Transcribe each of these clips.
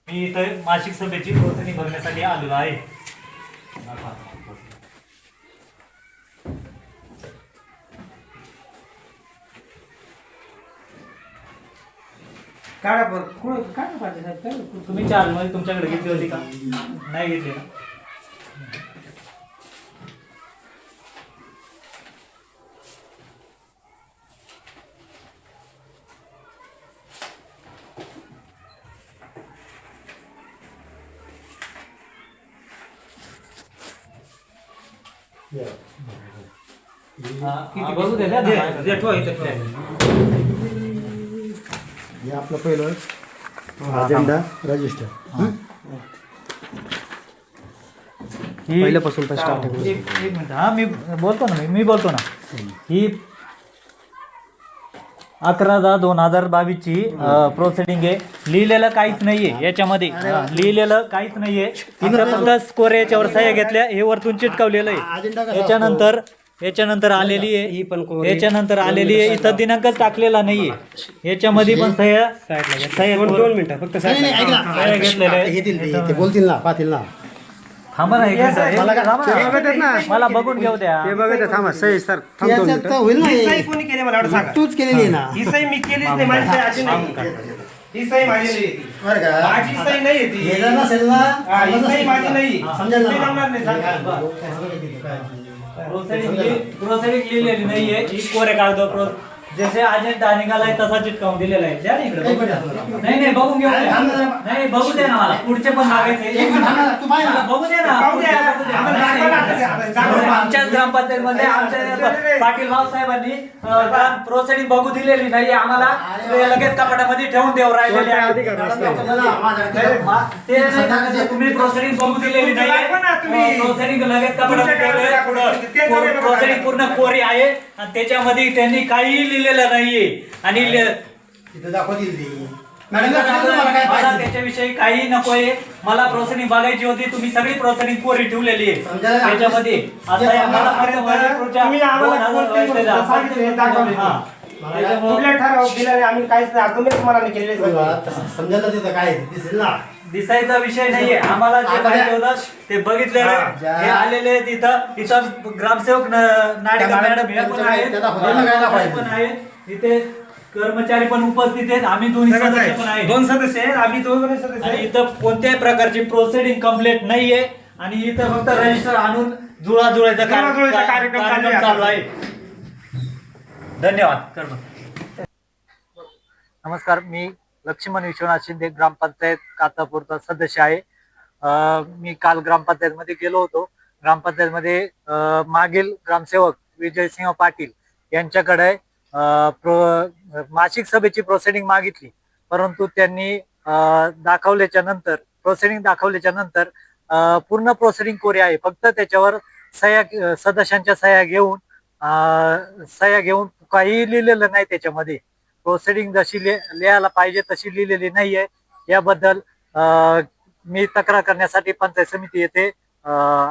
मी इथं मासिक सभेची प्रोसेसिंग भरण्यासाठी आलेलो आहे. काढा बरं काढा पाहिजे साहेब. तुम्ही चार्ज मध्ये तुमच्याकडे घेतली होती का? नाही घेतली ना. बघू दे ना. हे आपलं पहिलं अजेंडा रजिस्टर पहिल्यापासून तर स्टार्ट आहे. एक मिनिट. हा मी बोलतो ना. मी बोलतो ना. ही 11/10/2022 ची प्रोसिडिंग आहे. लिहिलेलं काहीच नाहीये याच्यामध्ये. लिहिलेलं काहीच नाहीये. फक्त स्कोर याच्यावर सह्या घेतल्या हे वरतून चिटकवलेलं आहे. याच्यानंतर आलेली आहे. याच्यानंतर आलेली आहे. इथं दिनांकच टाकलेला नाहीये. याच्यामध्ये पण सह्या 2 मिनिटं फक्त सह्या घेतलेल्या आहेत. ते बोलतील ना पाहतील ना. थांबा ना. मला बघून घेऊ द्या. ते बघा थांबा सही सर याच्यात तर होईल ना ही हे. सही कोणी केली मला एवढं सांगा. तूच केलेली आहे ना. ही सही मी केलीच नाही. माझी सही अशी नाही. ही सही माझी नाही ती. बरं का? माझी सही नाही ती. हे जर नसेल ना हा, ही सही माझी नाही. समजेल सही ना. जमणार नाही सांगा. प्रोसेडिंग लिहिलेली नाहीये. ही कोरे कागद जसे अजेंडा निघालाय तसा चिटकावून दिलेला आहे. द्या ना इकडे. नाही बघून घेऊ द्या. नाही बघू दे ना मला. पुढचे पण मागायचे. मला बघू दे ना. पाहू द्या. आमच्याच ग्रामपंचायत मध्ये आमच्या पाटील भाऊसाहेबांनी प्रोसेडिंग बघू दिलेली नाही आम्हाला. लगेच कपाटामध्ये ठेवून देऊ राहिलेले आहे. ते नाही, तुम्ही प्रोसेडिंग बघू दिलेली नाही. प्रोसेडिंग लगेच कपाटामध्ये प्रोसेडिंग पूर्ण कोरी आहे आणि त्याच्यामध्ये त्यांनी काही लिहिलेलं नाहीये. आणि तिथं दाखवतील ती. मॅडम काय मला पाहिजे? त्याच्याविषयी काही नकोय. मला प्रोसेडिंग बघायची होती. तुम्ही सगळी प्रोसेडिंग कोरी ठेवलेली आहे समजायला त्याच्यामध्ये. आता या मला फक्त पुढच्या तुम्ही आम्हाला 2022 सांगितले, दाखवले. हा. कुठल्या ठराव दिला नाही आम्ही काहीच नाही. तुम्हीच मला नाही केलेले सगळे. समजायला तिथं काय दिसेल ना. दिसायचा विषय नाहीये. आम्हाला जे पाहिजे होतं ते बघितलेलं आहे. हे आलेले आहेत इथं ग्रामसेवक नाडेकर मॅडम हे पण आहेत. इथे कर्मचारी पण उपस्थित आहेत. आम्ही दोन्ही सदस्य पण आहेत. 2 सदस्य आहेत. आम्ही 2 सदस्य आणि आहेत. इथं कोणत्याही प्रकारची प्रोसिडिंग कंप्लीट नाहीये. आणि इथं फक्त रजिस्टर आणून जुळाजुळाचा जुळाजुळीचा कार्यक्रम चालू आहे. धन्यवाद. नमस्कार. मी लक्ष्मण विश्वनाथ शिंदे ग्रामपंचायत कातापूरचा सदस्य आहे. मी काल ग्रामपंचायत मध्ये गेलो होतो. ग्रामपंचायत मध्ये मागील ग्रामसेवक विजयसिंह पाटील यांच्याकडे मासिक सभेची प्रोसिडिंग मागितली. परंतु त्यांनी प्रोसिडिंग दाखवल्याच्या नंतर पूर्ण प्रोसिडिंग कोरी आहे. फक्त त्याच्यावर सदस्यांच्या सह्या घेऊन काही लिहिलेलं नाही त्याच्यामध्ये. प्रोसिडिंग जशी लिहायला पाहिजे तशी लिहिलेली नाहीये. याबद्दल मी तक्रार करण्यासाठी पंचायत समिती येथे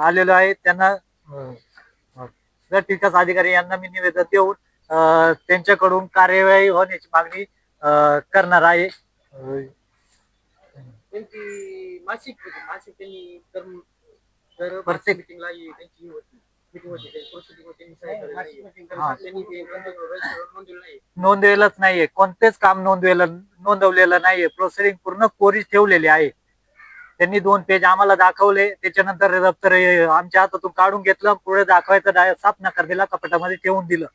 आलेलो आहे. त्यांना गट विकास अधिकारी यांना मी निवेदन देऊन त्यांच्याकडून कार्यवाही होण्याची मागणी करणार आहे. प्रत्येक नोंदवेलच नाहीये. कोणतेच काम नोंदवलेलं नाहीये. प्रोसिडिंग पूर्ण कोरी ठेवलेली आहे. त्यांनी 2 पेज आम्हाला दाखवले. त्याच्यानंतर दप्तर आमच्या हातातून काढून घेतलं. पुढे दाखवायचं साफ नकार दिला. कपाटामध्ये ठेवून दिलं.